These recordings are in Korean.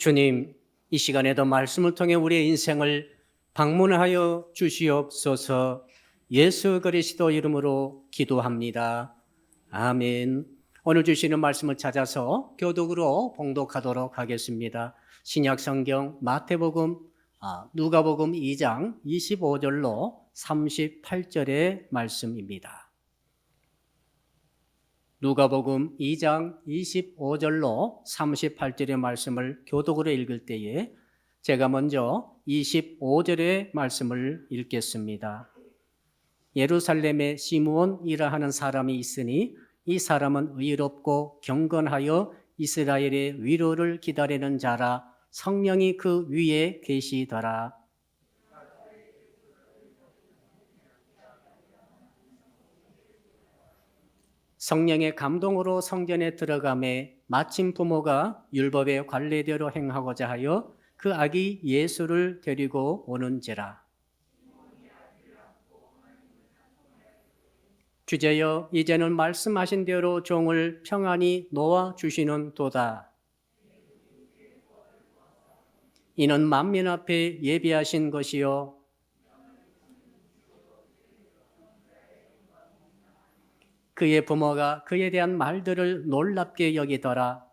주님, 이 시간에도 말씀을 통해 우리의 인생을 방문하여 주시옵소서. 예수 그리스도 이름으로 기도합니다. 아멘. 오늘 주시는 말씀을 찾아서 교독으로 봉독하도록 하겠습니다. 신약 성경 마태복음, 누가복음 2장 25절로 38절의 말씀입니다. 누가복음 2장 25절로 38절의 말씀을 교독으로 읽을 때에 제가 먼저 25절의 말씀을 읽겠습니다. 예루살렘에 시므온이라 하는 사람이 있으니 이 사람은 의롭고 경건하여 이스라엘의 위로를 기다리는 자라. 성령이 그 위에 계시더라. 성령의 감동으로 성전에 들어가매 마침 부모가 율법의 관례대로 행하고자 하여 그 아기 예수를 데리고 오는지라. 주제여, 이제는 말씀하신 대로 종을 평안히 놓아 주시는도다. 이는 만민 앞에 예비하신 것이요 그의 부모가 그에 대한 말들을 놀랍게 여기더라.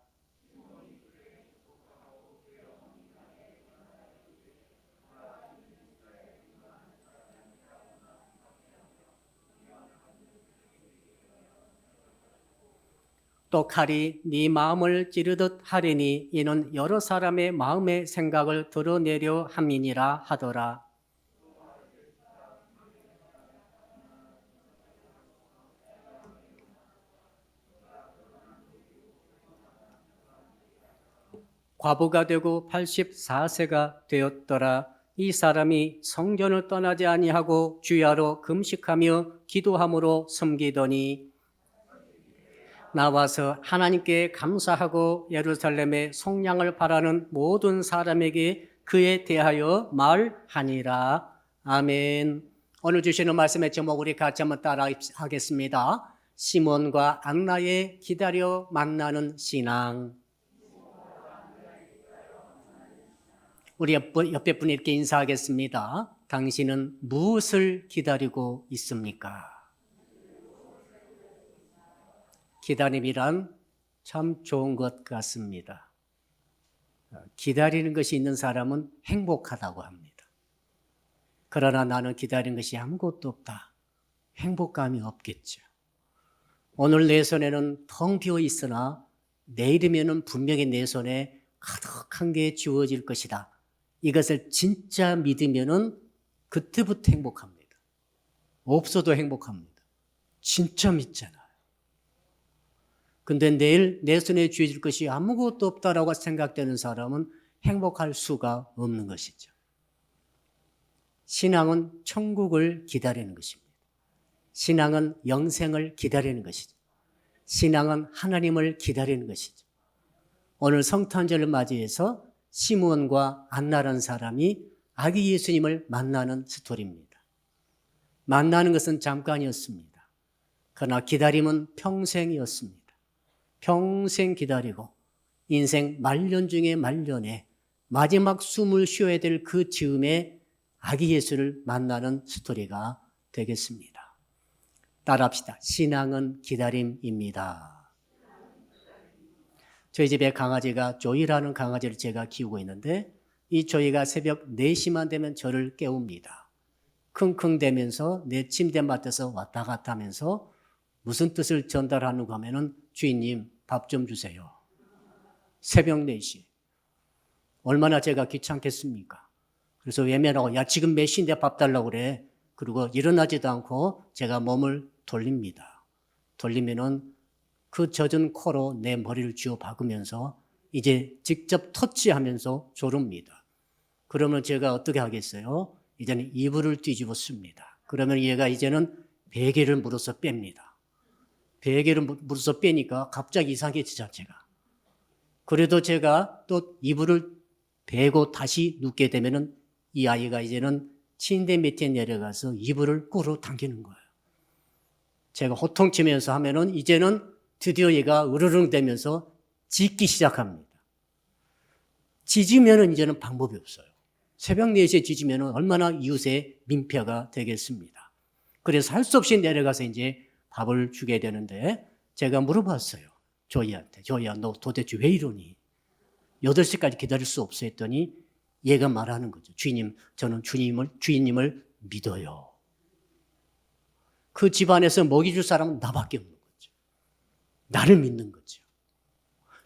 또 칼이 네 마음을 찌르듯 하리니 이는 여러 사람의 마음의 생각을 드러내려 함이니라 하더라. 과부가 되고 84세가 되었더라. 이 사람이 성전을 떠나지 아니하고 주야로 금식하며 기도함으로 섬기더니 나와서 하나님께 감사하고 예루살렘의 속량을 바라는 모든 사람에게 그에 대하여 말하니라. 아멘. 오늘 주시는 말씀의 제목 우리 같이 한번 따라 하겠습니다. 시몬과 안나의 기다려 만나는 신앙. 우리 옆에 분 이렇게 인사하겠습니다. 당신은 무엇을 기다리고 있습니까? 기다림이란 참 좋은 것 같습니다. 기다리는 것이 있는 사람은 행복하다고 합니다. 그러나 나는 기다리는 것이 아무것도 없다. 행복감이 없겠죠. 오늘 내 손에는 텅 비어 있으나 내일이면 분명히 내 손에 가득한 게 주어질 것이다. 이것을 진짜 믿으면 그때부터 행복합니다. 없어도 행복합니다. 진짜 믿잖아요. 근데 내일 내 손에 주어질 것이 아무것도 없다라고 생각되는 사람은 행복할 수가 없는 것이죠. 신앙은 천국을 기다리는 것입니다. 신앙은 영생을 기다리는 것이죠. 신앙은 하나님을 기다리는 것이죠. 오늘 성탄절을 맞이해서 시므온과 안나라는 사람이 아기 예수님을 만나는 스토리입니다. 만나는 것은 잠깐이었습니다. 그러나 기다림은 평생이었습니다. 평생 기다리고 인생 말년 중에 말년에 마지막 숨을 쉬어야 될 그 즈음에 아기 예수를 만나는 스토리가 되겠습니다. 따라합시다. 신앙은 기다림입니다. 저희 집에 강아지가 조이라는 강아지를 제가 키우고 있는데 이 조이가 새벽 4시만 되면 저를 깨웁니다. 킁킁대면서 내 침대 맡아서 왔다 갔다 하면서 무슨 뜻을 전달하는가 하면은 주인님 밥 좀 주세요. 새벽 4시. 얼마나 제가 귀찮겠습니까? 그래서 외면하고 야 지금 몇 시인데 밥 달라고 그래. 그리고 일어나지도 않고 제가 몸을 돌립니다. 돌리면은 그 젖은 코로 내 머리를 쥐어 박으면서 이제 직접 터치하면서 조릅니다. 그러면 제가 어떻게 하겠어요? 이제는 이불을 뒤집어 씁니다. 그러면 얘가 이제는 베개를 물어서 뺍니다. 베개를 물어서 빼니까 갑자기 이상해지죠, 제가. 그래도 제가 또 이불을 베고 다시 눕게 되면은 이 아이가 이제는 침대 밑에 내려가서 이불을 꿇어 당기는 거예요. 제가 호통치면서 하면은 이제는 드디어 얘가 으르릉 대면서 짖기 시작합니다. 짖으면 이제는 방법이 없어요. 새벽 4시에 짖으면 얼마나 이웃의 민폐가 되겠습니다. 그래서 할 수 없이 내려가서 이제 밥을 주게 되는데 제가 물어봤어요. 조이한테. 조이야, 너 도대체 왜 이러니? 8시까지 기다릴 수 없어 했더니 얘가 말하는 거죠. 주인님, 저는 주인님을 믿어요. 그 집안에서 먹이 줄 사람은 나밖에 없는 거죠. 나를 믿는 거죠.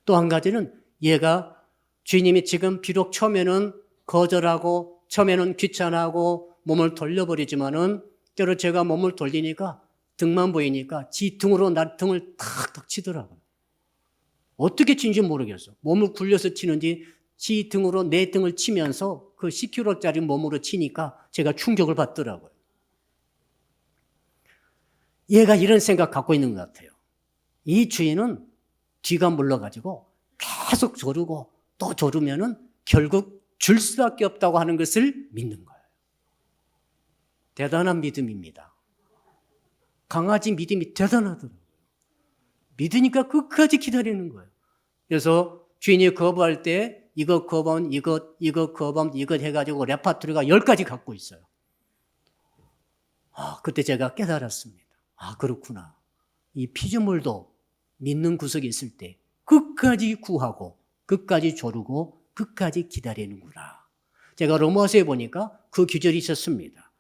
또 한 가지는 얘가 주인님이 지금 비록 처음에는 거절하고 처음에는 귀찮아하고 몸을 돌려버리지만은 때로 제가 몸을 돌리니까 등만 보이니까 지 등으로 나 등을 탁탁 치더라고요. 어떻게 치는지 모르겠어. 몸을 굴려서 치는지 지 등으로 내 등을 치면서 그 10kg짜리 몸으로 치니까 제가 충격을 받더라고요. 얘가 이런 생각 갖고 있는 것 같아요. 이 주인은 뒤가 물러가지고 계속 조르고 또 조르면은 결국 줄 수밖에 없다고 하는 것을 믿는 거예요. 대단한 믿음입니다. 강아지 믿음이 대단하더라고요. 믿으니까 끝까지 기다리는 거예요. 그래서 주인이 거부할 때 이것 거부하면 이것 거부하면 이것 해가지고 레파토리가 10가지 갖고 있어요. 그때 제가 깨달았습니다. 그렇구나. 이 피조물도 믿는 구석이 있을 때 끝까지 구하고 끝까지 조르고 끝까지 기다리는구나. 제가 로마서에 보니까 그 규절이 있었습니다.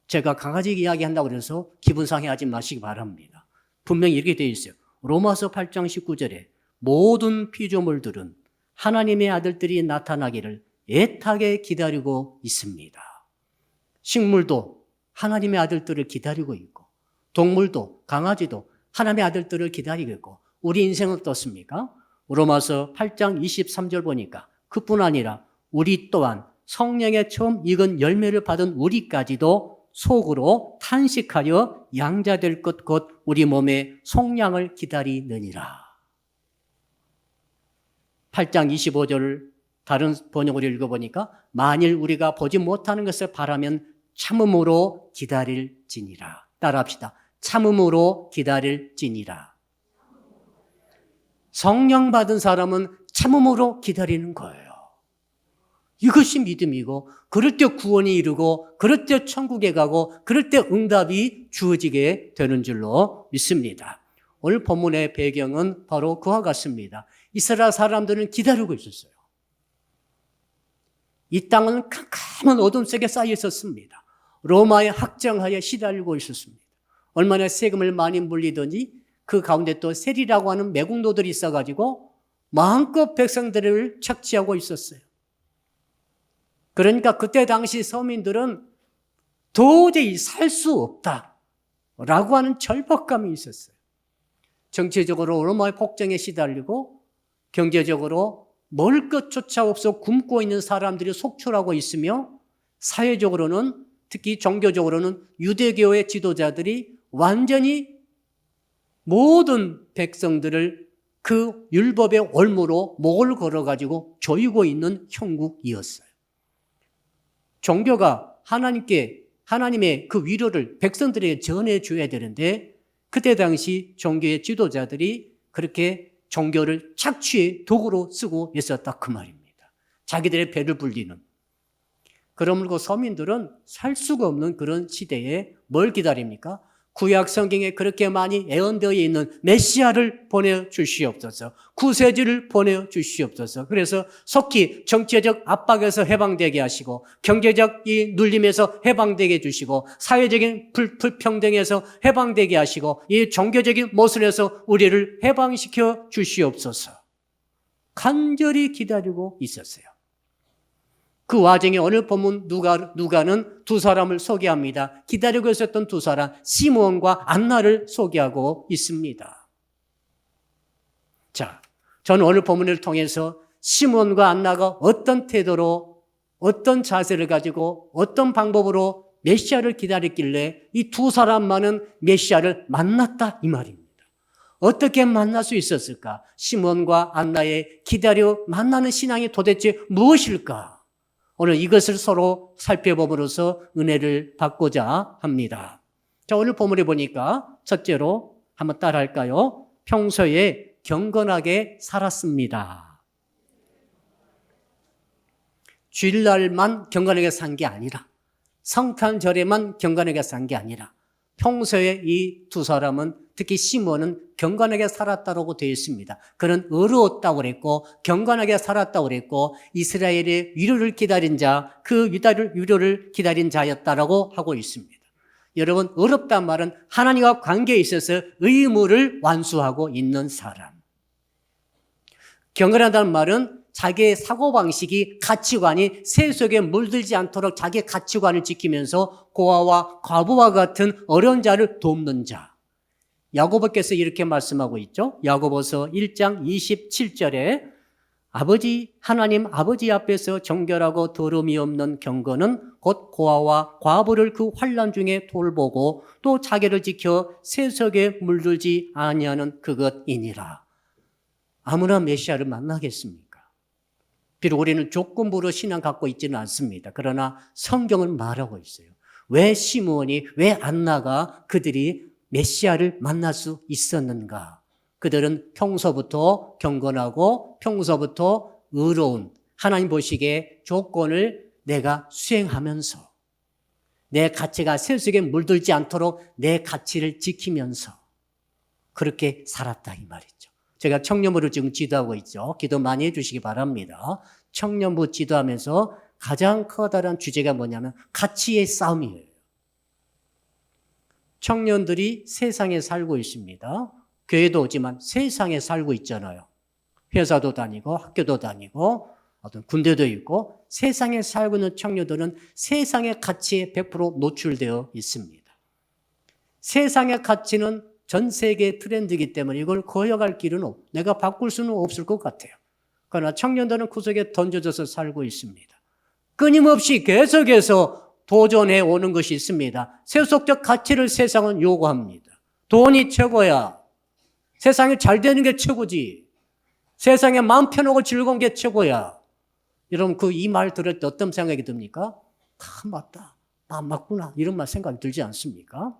제가 강아지 이야기한다고 그래서 기분 상해하지 마시기 바랍니다. 분명히 이렇게 되어 있어요. 로마서 8장 19절에 모든 피조물들은 하나님의 아들들이 나타나기를 애타게 기다리고 있습니다. 식물도 하나님의 아들들을 기다리고 있고 동물도 강아지도 하나님의 아들들을 기다리고 있고 우리 인생은 어떻습니까? 로마서 8장 23절 보니까 그뿐 아니라 우리 또한 성령의 처음 익은 열매를 받은 우리까지도 속으로 탄식하여 양자될 것 곧 우리 몸의 속량을 기다리느니라. 8장 25절을 다른 번역으로 읽어보니까 만일 우리가 보지 못하는 것을 바라면 참음으로 기다릴지니라. 따라합시다. 참음으로 기다릴지니라. 성령 받은 사람은 참음으로 기다리는 거예요. 이것이 믿음이고 그럴 때 구원이 이루고 그럴 때 천국에 가고 그럴 때 응답이 주어지게 되는 줄로 믿습니다. 오늘 본문의 배경은 바로 그와 같습니다. 이스라엘 사람들은 기다리고 있었어요. 이 땅은 캄캄한 어둠 속에 쌓여 있었습니다. 로마의 학정하에 시달리고 있었습니다. 얼마나 세금을 많이 물리더니 그 가운데 또 세리라고 하는 매국노들이 있어가지고 마음껏 백성들을 착취하고 있었어요. 그러니까 그때 당시 서민들은 도저히 살 수 없다라고 하는 절박감이 있었어요. 정치적으로 로마의 폭정에 시달리고 경제적으로 먹을 것조차 없어 굶고 있는 사람들이 속출하고 있으며 사회적으로는 특히 종교적으로는 유대교의 지도자들이 완전히 모든 백성들을 그 율법의 올무로 목을 걸어가지고 조이고 있는 형국이었어요. 종교가 하나님의 그 위로를 백성들에게 전해줘야 되는데 그때 당시 종교의 지도자들이 그렇게 종교를 착취의 도구로 쓰고 있었다 그 말입니다. 자기들의 배를 불리는. 그러므로 서민들은 살 수가 없는 그런 시대에 뭘 기다립니까? 구약 성경에 그렇게 많이 예언되어 있는 메시아를 보내주시옵소서. 구세주를 보내주시옵소서. 그래서 속히 정치적 압박에서 해방되게 하시고 경제적 이 눌림에서 해방되게 해주시고 사회적인 불평등에서 해방되게 하시고 이 종교적인 모순에서 우리를 해방시켜 주시옵소서. 간절히 기다리고 있었어요. 그 와중에 오늘 본문 누가는 두 사람을 소개합니다. 기다리고 있었던 두 사람, 시므온과 안나를 소개하고 있습니다. 자, 저는 오늘 본문을 통해서 시므온과 안나가 어떤 태도로, 어떤 자세를 가지고, 어떤 방법으로 메시아를 기다렸길래 이 두 사람만은 메시아를 만났다 이 말입니다. 어떻게 만날 수 있었을까? 시므온과 안나의 기다려 만나는 신앙이 도대체 무엇일까? 오늘 이것을 서로 살펴봄으로써 은혜를 받고자 합니다. 자, 오늘 본문에 보니까 첫째로 한번 따라할까요? 평소에 경건하게 살았습니다. 주일날만 경건하게 산 게 아니라 성탄절에만 경건하게 산 게 아니라 평소에 이 두 사람은 특히 시몬은 경건하게 살았다고 되어 있습니다. 그는 의로웠다고 그랬고 경건하게 살았다고 그랬고 이스라엘의 위로를 기다린 자, 그 위로를 기다린 자였다라고 하고 있습니다. 여러분, 의롭단 말은 하나님과 관계에 있어서 의무를 완수하고 있는 사람. 경건하다는 말은 자기의 사고방식이 가치관이 세속에 물들지 않도록 자기의 가치관을 지키면서 고아와 과부와 같은 어려운 자를 돕는 자. 야고보께서 이렇게 말씀하고 있죠. 야고보서 1장 27절에 하나님 아버지 앞에서 정결하고 더러움이 없는 경건은 곧 고아와 과부를 그 환난 중에 돌보고 또 자기를 지켜 세속에 물들지 아니하는 그것이니라. 아무나 메시아를 만나겠습니까? 비록 우리는 조건부로 신앙 갖고 있지는 않습니다. 그러나 성경은 말하고 있어요. 왜 시므온이, 왜 안나가 그들이 메시아를 만날 수 있었는가? 그들은 평소부터 경건하고 평소부터 의로운 하나님 보시기에 조건을 내가 수행하면서 내 가치가 세속에 물들지 않도록 내 가치를 지키면서 그렇게 살았다 이 말이죠. 제가 청년부를 지금 지도하고 있죠. 기도 많이 해주시기 바랍니다. 청년부 지도하면서 가장 커다란 주제가 뭐냐면 가치의 싸움이에요. 청년들이 세상에 살고 있습니다. 교회도 오지만 세상에 살고 있잖아요. 회사도 다니고 학교도 다니고 어떤 군대도 있고 세상에 살고 있는 청년들은 세상의 가치에 100% 노출되어 있습니다. 세상의 가치는 전 세계 트렌드이기 때문에 이걸 거역할 길은 내가 바꿀 수는 없을 것 같아요. 그러나 청년들은 그 속에 던져져서 살고 있습니다. 끊임없이 계속해서 도전해 오는 것이 있습니다. 세속적 가치를 세상은 요구합니다. 돈이 최고야. 세상에 잘 되는 게 최고지. 세상에 마음 편하고 즐거운 게 최고야. 여러분 이 말 들을 때 어떤 생각이 듭니까? 맞다. 맞구나. 이런 말 생각이 들지 않습니까?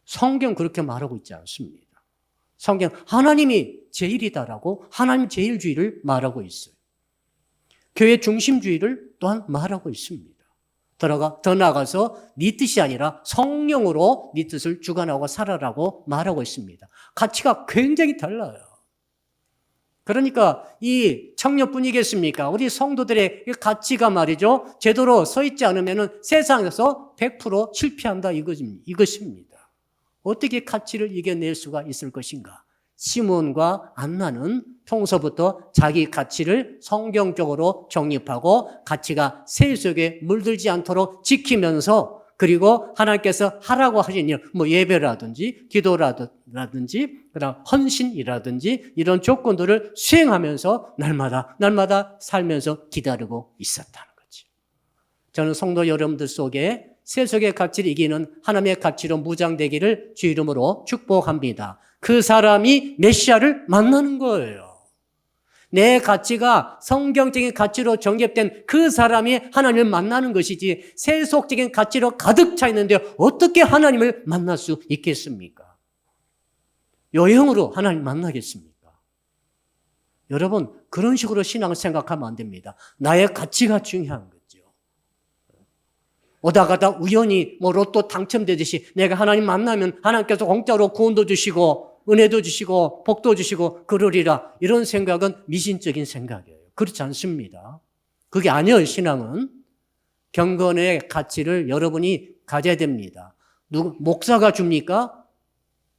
성경 그렇게 말하고 있지 않습니다. 성경 하나님이 제일이다라고 하나님 제일주의를 말하고 있어요. 교회 중심주의를 또한 말하고 있습니다. 더 나아가서 네 뜻이 아니라 성령으로 네 뜻을 주관하고 살아라고 말하고 있습니다. 가치가 굉장히 달라요. 그러니까 이 청년뿐이겠습니까? 우리 성도들의 가치가 말이죠. 제대로 서 있지 않으면 세상에서 100% 실패한다 이것입니다. 어떻게 가치를 이겨낼 수가 있을 것인가? 시몬과 안나는 평소부터 자기 가치를 성경적으로 정립하고 가치가 세속에 물들지 않도록 지키면서 그리고 하나님께서 하라고 하신 일, 예배라든지 기도라든지 그다음 헌신이라든지 이런 조건들을 수행하면서 날마다 살면서 기다리고 있었다는 거죠. 저는 성도 여러분들 속에 세속의 가치를 이기는 하나님의 가치로 무장되기를 주 이름으로 축복합니다. 그 사람이 메시아를 만나는 거예요. 내 가치가 성경적인 가치로 정립된 그 사람이 하나님을 만나는 것이지 세속적인 가치로 가득 차 있는데 어떻게 하나님을 만날 수 있겠습니까? 여행으로 하나님 만나겠습니까? 여러분 그런 식으로 신앙을 생각하면 안 됩니다. 나의 가치가 중요한 거죠. 오다 가다 우연히 로또 당첨되듯이 내가 하나님 만나면 하나님께서 공짜로 구원도 주시고 은혜도 주시고 복도 주시고 그러리라 이런 생각은 미신적인 생각이에요. 그렇지 않습니다. 그게 아니에요. 신앙은 경건의 가치를 여러분이 가져야 됩니다. 목사가 줍니까?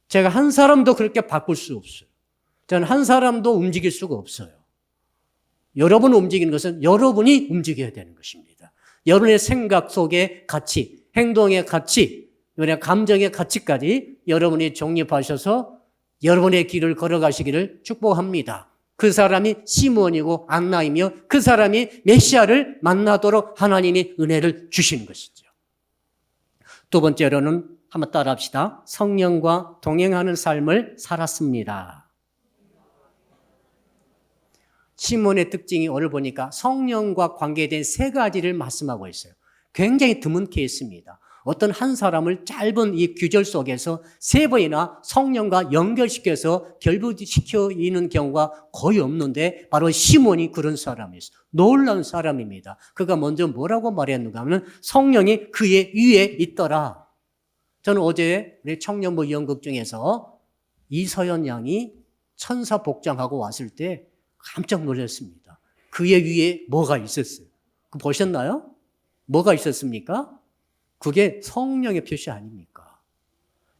제가 한 사람도 그렇게 바꿀 수 없어요. 저는 한 사람도 움직일 수가 없어요. 여러분을 움직이는 것은 여러분이 움직여야 되는 것입니다. 여러분의 생각 속의 가치, 행동의 가치, 여러분의 감정의 가치까지 여러분이 정립하셔서 여러분의 길을 걸어가시기를 축복합니다. 그 사람이 시몬이고 안나이며 그 사람이 메시아를 만나도록 하나님이 은혜를 주시는 것이죠. 두 번째로는 한번 따라합시다. 성령과 동행하는 삶을 살았습니다. 시몬의 특징이 오늘 보니까 성령과 관계된 세 가지를 말씀하고 있어요. 굉장히 드문 케이스입니다. 어떤 한 사람을 짧은 이 규절 속에서 세 번이나 성령과 연결시켜서 결부시켜 있는 경우가 거의 없는데 바로 시몬이 그런 사람이었어요. 놀라운 사람입니다. 그가 먼저 뭐라고 말했는가 하면 성령이 그의 위에 있더라. 저는 어제 우리 청년부 연극 중에서 이서연 양이 천사 복장하고 왔을 때 깜짝 놀랐습니다. 그의 위에 뭐가 있었어요? 그거 보셨나요? 뭐가 있었습니까? 그게 성령의 표시 아닙니까?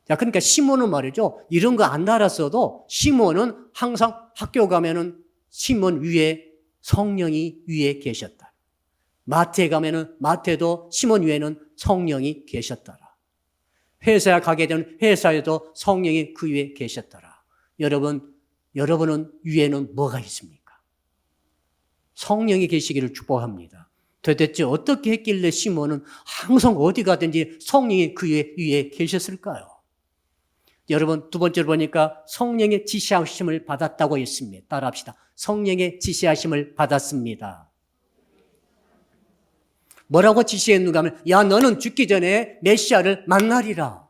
자, 그러니까 시몬은 말이죠. 이런 거 안 알았어도 시몬은 항상 학교 가면은 시몬 위에 성령이 위에 계셨다. 마트에 가면은 마트에도 시몬 위에는 성령이 계셨더라. 회사에 가게 되면 회사에도 성령이 그 위에 계셨더라. 여러분은 위에는 뭐가 있습니까? 성령이 계시기를 축복합니다. 도대체 어떻게 했길래 시몬은 항상 어디 가든지 성령이 그 위에 계셨을까요? 여러분, 두 번째로 보니까 성령의 지시하심을 받았다고 했습니다. 따라합시다. 성령의 지시하심을 받았습니다. 뭐라고 지시했는가 하면, 야, 너는 죽기 전에 메시아를 만나리라.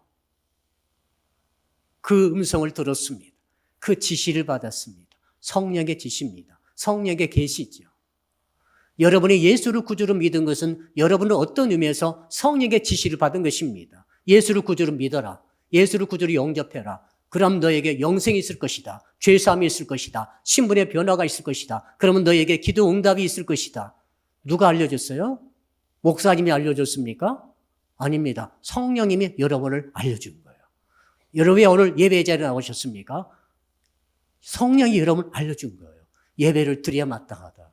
그 음성을 들었습니다. 그 지시를 받았습니다. 성령의 지시입니다. 성령의 계시죠. 여러분이 예수를 구주로 믿은 것은 여러분은 어떤 의미에서 성령의 지시를 받은 것입니다. 예수를 구주로 믿어라. 예수를 구주로 영접해라. 그럼 너에게 영생이 있을 것이다. 죄사함이 있을 것이다. 신분의 변화가 있을 것이다. 그러면 너에게 기도 응답이 있을 것이다. 누가 알려줬어요? 목사님이 알려줬습니까? 아닙니다. 성령님이 여러분을 알려준 거예요. 여러분이 오늘 예배 자리에 나오셨습니까? 성령이 여러분을 알려준 거예요. 예배를 드려야 마땅하다.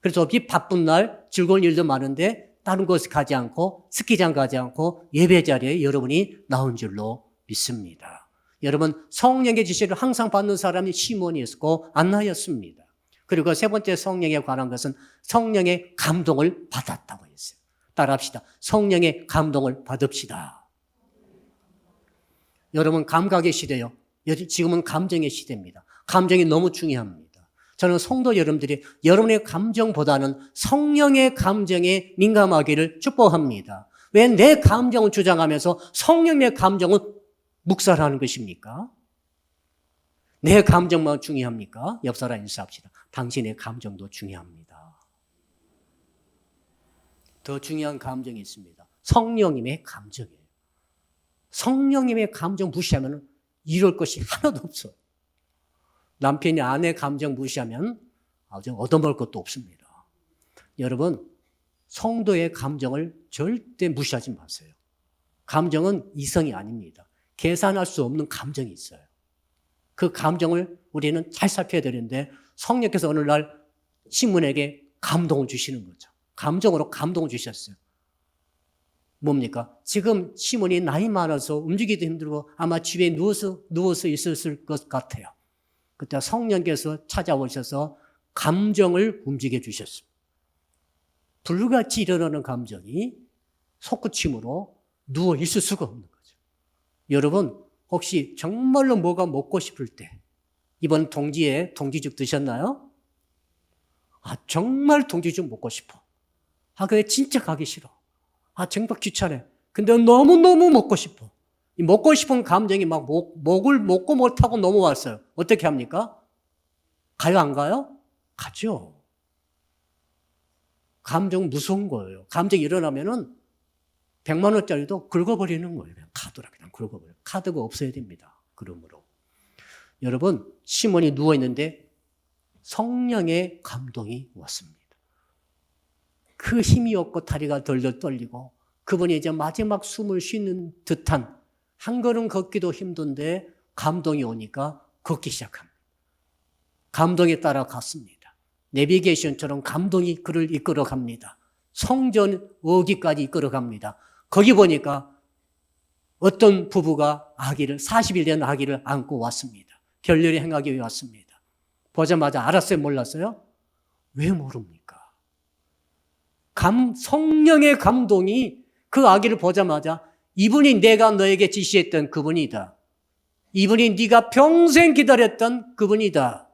그래서 이 바쁜 날 즐거운 일도 많은데 다른 곳에 가지 않고 스키장 가지 않고 예배 자리에 여러분이 나온 줄로 믿습니다. 여러분, 성령의 지시를 항상 받는 사람이 시몬이었고 안나였습니다. 그리고 세 번째 성령에 관한 것은 성령의 감동을 받았다고 했어요. 따라합시다. 성령의 감동을 받읍시다. 여러분, 감각의 시대요. 지금은 감정의 시대입니다. 감정이 너무 중요합니다. 저는 성도 여러분들이 여러분의 감정보다는 성령의 감정에 민감하기를 축복합니다. 왜 내 감정을 주장하면서 성령의 감정을 묵살하는 것입니까? 내 감정만 중요합니까? 옆 사람 인사합시다. 당신의 감정도 중요합니다. 더 중요한 감정이 있습니다. 성령님의 감정이에요. 성령님의 감정 무시하면 이럴 것이 하나도 없어요. 남편이 아내 감정 무시하면 아주 얻어먹을 것도 없습니다. 여러분, 성도의 감정을 절대 무시하지 마세요. 감정은 이성이 아닙니다. 계산할 수 없는 감정이 있어요. 그 감정을 우리는 잘 살펴야 되는데 성령께서 어느 날 시몬에게 감동을 주시는 거죠. 감정으로 감동을 주셨어요. 뭡니까? 지금 시몬이 나이 많아서 움직이기도 힘들고 아마 집에 누워서 있었을 것 같아요. 그때 성령께서 찾아오셔서 감정을 움직여 주셨습니다. 불같이 일어나는 감정이 솟구침으로 누워 있을 수가 없는 거죠. 여러분, 혹시 정말로 뭐가 먹고 싶을 때 이번 동지에 동지죽 드셨나요? 아, 정말 동지죽 먹고 싶어. 아, 그게 진짜 가기 싫어. 아, 정말 귀찮아. 근데 너무너무 먹고 싶어. 이 먹고 싶은 감정이 막 목을 먹고 못하고 넘어왔어요. 어떻게 합니까? 가요, 안 가요? 가죠. 감정 무서운 거예요. 감정이 일어나면은 100만 원짜리도 긁어버리는 거예요. 그냥 카드라 그냥 긁어버려요. 카드가 없어야 됩니다. 그러므로. 여러분, 시몬이 누워있는데 성령의 감동이 왔습니다. 그 힘이 없고 다리가 덜덜 떨리고 그분이 이제 마지막 숨을 쉬는 듯한 한 걸음 걷기도 힘든데 감동이 오니까 걷기 시작합니다. 감동에 따라 갔습니다. 내비게이션처럼 감동이 그를 이끌어 갑니다. 성전 어기까지 이끌어 갑니다. 거기 보니까 어떤 부부가 40일 된 아기를 안고 왔습니다. 결례를 행하기 위해 왔습니다. 보자마자 알았어요? 몰랐어요? 왜 모릅니까? 성령의 감동이 그 아기를 보자마자 이분이 내가 너에게 지시했던 그분이다. 이분이 네가 평생 기다렸던 그분이다.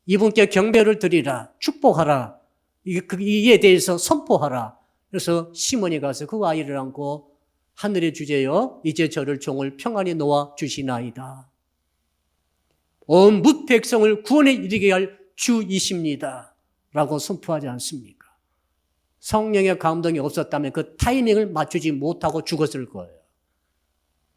이분께 경배를 드리라. 축복하라. 이에 대해서 선포하라. 그래서 시몬이 가서 그 아이를 안고 하늘의 주제여 이제 저를 종을 평안히 놓아 주시나이다. 온 뭇 백성을 구원에 이르게 할 주이십니다. 라고 선포하지 않습니까? 성령의 감동이 없었다면 그 타이밍을 맞추지 못하고 죽었을 거예요.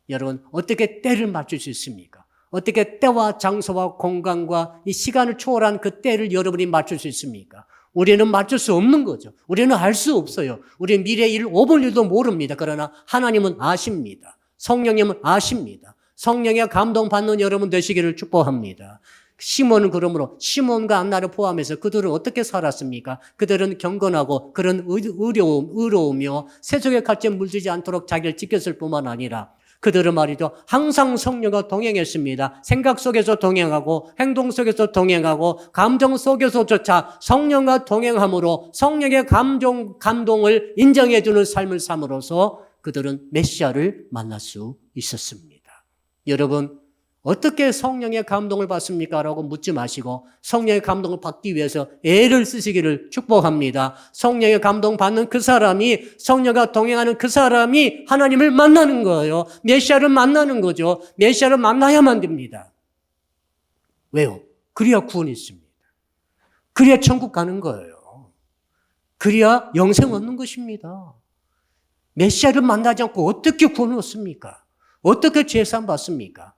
여러분, 어떻게 때를 맞출 수 있습니까? 어떻게 때와 장소와 공간과 이 시간을 초월한 그 때를 여러분이 맞출 수 있습니까? 우리는 맞출 수 없는 거죠. 우리는 알 수 없어요. 우리는 미래 일, 5분 일도 모릅니다. 그러나 하나님은 아십니다. 성령님은 아십니다. 성령의 감동받는 여러분 되시기를 축복합니다. 시몬은 그러므로 시몬과 안나를 포함해서 그들은 어떻게 살았습니까? 그들은 경건하고 그런 의로우며 세속의 갇혀 물들지 않도록 자기를 지켰을 뿐만 아니라 그들은 말이죠. 항상 성령과 동행했습니다. 생각 속에서 동행하고 행동 속에서 동행하고 감정 속에서조차 성령과 동행함으로 성령의 감동을 인정해 주는 삶을 삶으로써 그들은 메시아를 만날 수 있었습니다. 여러분, 어떻게 성령의 감동을 받습니까? 라고 묻지 마시고 성령의 감동을 받기 위해서 애를 쓰시기를 축복합니다. 성령의 감동 받는 그 사람이, 성령과 동행하는 그 사람이 하나님을 만나는 거예요. 메시아를 만나는 거죠. 메시아를 만나야만 됩니다. 왜요? 그래야 구원이 있습니다. 그래야 천국 가는 거예요. 그래야 영생 얻는 것입니다. 메시아를 만나지 않고 어떻게 구원을 얻습니까? 어떻게 죄사함 받습니까?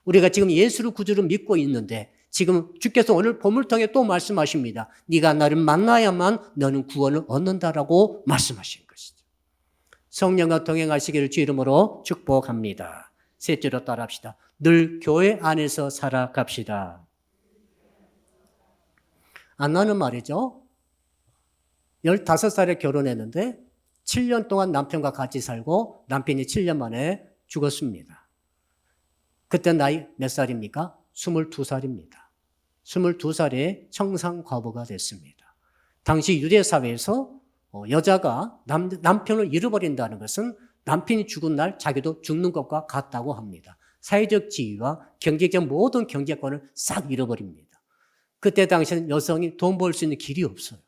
우리가 지금 예수를 구주로 믿고 있는데 지금 주께서 오늘 본문을 통해 또 말씀하십니다. 네가 나를 만나야만 너는 구원을 얻는다라고 말씀하신 것이죠. 성령과 동행하시기를 주 이름으로 축복합니다. 셋째로 따라합시다. 늘 교회 안에서 살아갑시다. 안나는 말이죠. 15살에 결혼했는데 7년 동안 남편과 같이 살고 남편이 7년 만에 죽었습니다. 그때 나이 몇 살입니까? 22살입니다. 22살에 청산과부가 됐습니다. 당시 유대사회에서 여자가 남편을 잃어버린다는 것은 남편이 죽은 날 자기도 죽는 것과 같다고 합니다. 사회적 지위와 경제적 모든 경제권을 싹 잃어버립니다. 그때 당시에는 여성이 돈 벌 수 있는 길이 없어요.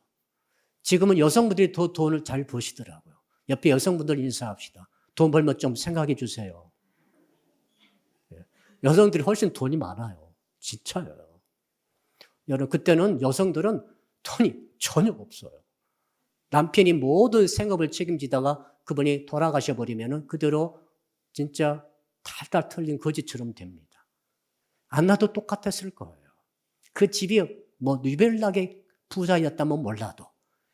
지금은 여성분들이 더 돈을 잘 버시더라고요. 옆에 여성분들 인사합시다. 돈 벌면 좀 생각해 주세요. 여성들이 훨씬 돈이 많아요. 진짜요. 여러분, 그때는 여성들은 돈이 전혀 없어요. 남편이 모든 생업을 책임지다가 그분이 돌아가셔버리면 그대로 진짜 탈탈 털린 거지처럼 됩니다. 안나도 똑같았을 거예요. 그 집이 뭐 유별나게 부자였다면 몰라도.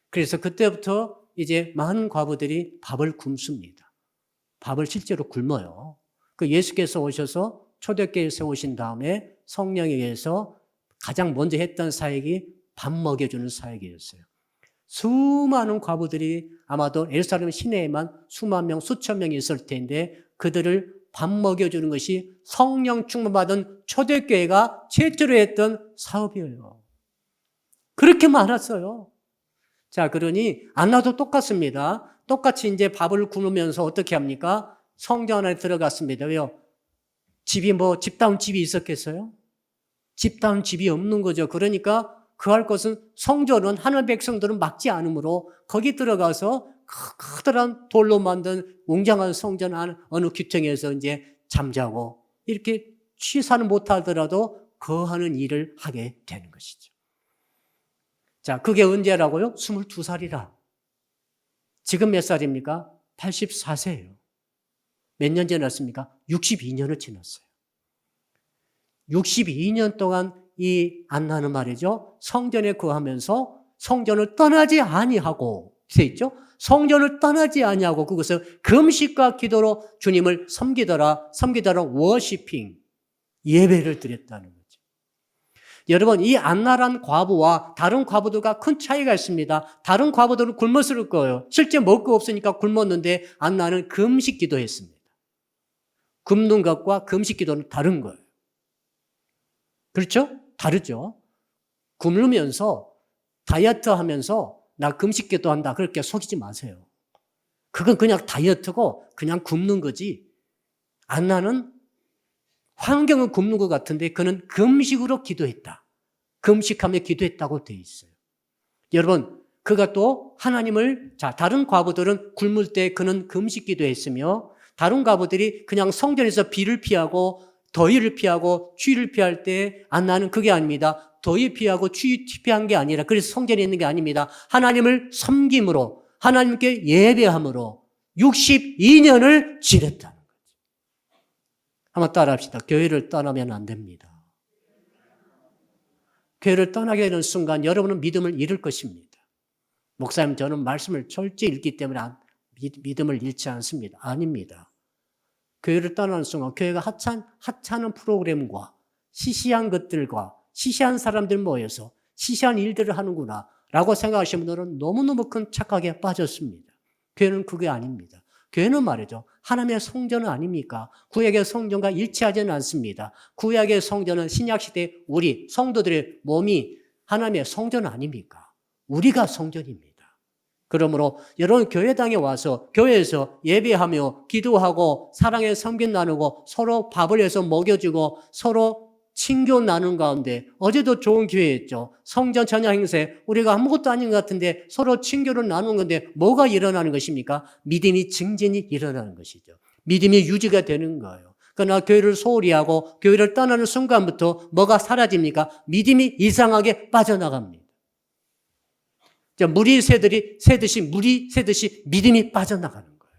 그래서 그때부터 이제 많은 과부들이 밥을 굶습니다. 밥을 실제로 굶어요. 그 예수께서 오셔서 초대교회에 세우신 다음에 성령에 의해서 가장 먼저 했던 사역이 밥 먹여주는 사역이었어요. 수많은 과부들이 아마도 예루살렘 시내에만 수만 명, 수천 명이 있을 텐데 그들을 밥 먹여주는 것이 성령 충만받은 초대교회가 최초로 했던 사업이에요. 그렇게 많았어요. 자, 그러니 안나도 똑같습니다. 똑같이 이제 밥을 굶으면서 어떻게 합니까? 성전 안에 들어갔습니다. 왜요? 집이 집다운 집이 있었겠어요? 집다운 집이 없는 거죠. 그러니까 그할 것은 성전은 하늘 백성들은 막지 않으므로 거기 들어가서 커다란 돌로 만든 웅장한 성전 어느 귀퉁이에서 이제 잠자고 이렇게 취사는 못하더라도 거하는 일을 하게 되는 것이죠. 자, 그게 언제라고요? 22살이라. 지금 몇 살입니까? 84세예요. 몇 년 지났습니까? 62년을 지났어요. 62년 동안 이 안나는 말이죠. 성전에 거하면서 성전을 떠나지 아니하고 돼 있죠. 성전을 떠나지 아니하고 그것을 금식과 기도로 주님을 섬기더라 워시핑 예배를 드렸다는 거죠. 여러분, 이 안나란 과부와 다른 과부들과 큰 차이가 있습니다. 다른 과부들은 굶었을 거예요. 실제 먹을 거 없으니까 굶었는데 안나는 금식 기도했습니다. 굶는 것과 금식 기도는 다른 거예요. 그렇죠? 다르죠? 굶으면서 다이어트 하면서 나 금식 기도한다 그렇게 속이지 마세요. 그건 그냥 다이어트고 그냥 굶는 거지. 안나는 환경은 굶는 것 같은데 그는 금식으로 기도했다. 금식하며 기도했다고 되어 있어요. 여러분, 그가 또 하나님을 다른 과부들은 굶을 때 그는 금식 기도했으며 다른 과부들이 그냥 성전에서 비를 피하고 더위를 피하고 추위를 피할 때 안나는 그게 아닙니다. 더위 피하고 추위 피한 게 아니라 그래서 성전에 있는 게 아닙니다. 하나님을 섬김으로 하나님께 예배함으로 62년을 지냈다는 거죠. 한번 따라합시다. 교회를 떠나면 안 됩니다. 교회를 떠나게 되는 순간 여러분은 믿음을 잃을 것입니다. 목사님, 저는 말씀을 철저히 읽기 때문에 믿음을 잃지 않습니다. 아닙니다. 교회를 떠나는 순간 교회가 하찮은 프로그램과 시시한 것들과 시시한 사람들 모여서 시시한 일들을 하는구나 라고 생각하시는 분들은 너무너무 큰 착각에 빠졌습니다. 교회는 그게 아닙니다. 교회는 말이죠. 하나님의 성전은 아닙니까? 구약의 성전과 일치하지는 않습니다. 구약의 성전은 신약시대 우리 성도들의 몸이 하나님의 성전 아닙니까? 우리가 성전입니다. 그러므로 여러분 교회당에 와서 교회에서 예배하며 기도하고 사랑의 섬김 나누고 서로 밥을 해서 먹여주고 서로 친교 나눈 가운데 어제도 좋은 기회였죠. 성전 전야 행세 우리가 아무것도 아닌 것 같은데 서로 친교를 나누는 건데 뭐가 일어나는 것입니까? 믿음이 증진이 일어나는 것이죠. 믿음이 유지가 되는 거예요. 그러나 교회를 소홀히 하고 교회를 떠나는 순간부터 뭐가 사라집니까? 믿음이 이상하게 빠져나갑니다. 물이 새듯이 믿음이 빠져나가는 거예요.